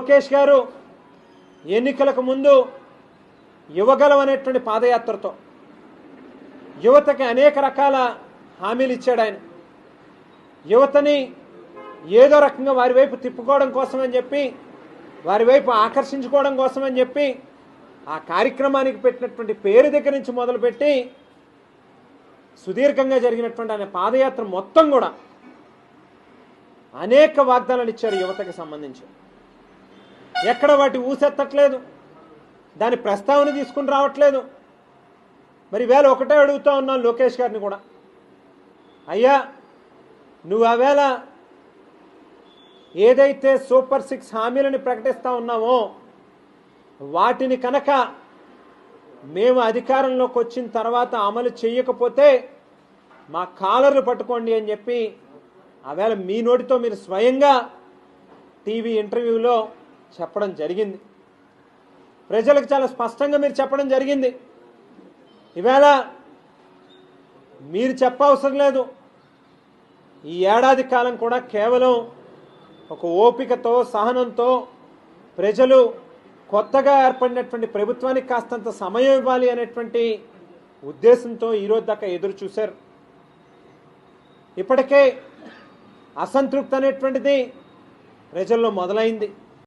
లోకేష్ గారు ఎన్నికలకు ముందు యువగలం అనేటువంటి పాదయాత్రతో యువతకి అనేక రకాల హామీలు ఇచ్చాడు. ఆయన యువతని ఏదో రకంగా వారి వైపు తిప్పుకోవడం కోసమని చెప్పి, వారి వైపు ఆకర్షించుకోవడం కోసమని చెప్పి ఆ కార్యక్రమానికి పెట్టినటువంటి పేరు దగ్గర నుంచి మొదలుపెట్టి సుదీర్ఘంగా జరిగినటువంటి ఆయన పాదయాత్ర మొత్తం కూడా అనేక వాగ్దానాలు ఇచ్చారు యువతకి సంబంధించి. ఎక్కడ వాటి ఊసెత్తట్లేదు, దాని ప్రస్తావన తీసుకుని రావట్లేదు. మరి వేళ ఒకటే అడుగుతా ఉన్నాను లోకేష్ గారిని కూడా, అయ్యా నువ్వు ఆవేళ ఏదైతే సూపర్ 6 హామీలను ప్రకటిస్తా ఉన్నామో వాటిని కనుక మేము అధికారంలోకి వచ్చిన తర్వాత అమలు చేయకపోతే మా కాలర్లు పట్టుకోండి అని చెప్పి ఆవేళ మీ నోటితో మీరు స్వయంగా టీవీ ఇంటర్వ్యూలో చెప్పడం జరిగింది. ప్రజలకు చాలా స్పష్టంగా మీరు చెప్పడం జరిగింది. ఈవేళ మీరు చెప్పవసరం లేదు, ఈ ఏడాది కాలం కూడా కేవలం ఒక ఓపికతో సహనంతో ప్రజలు కొత్తగా ఏర్పడినటువంటి ప్రభుత్వానికి కాస్తంత సమయం ఇవ్వాలి అనేటువంటి ఉద్దేశంతో ఈరోజు దాకా ఎదురు చూశారు. ఇప్పటికే అసంతృప్తి అనేటువంటిది ప్రజల్లో మొదలైంది.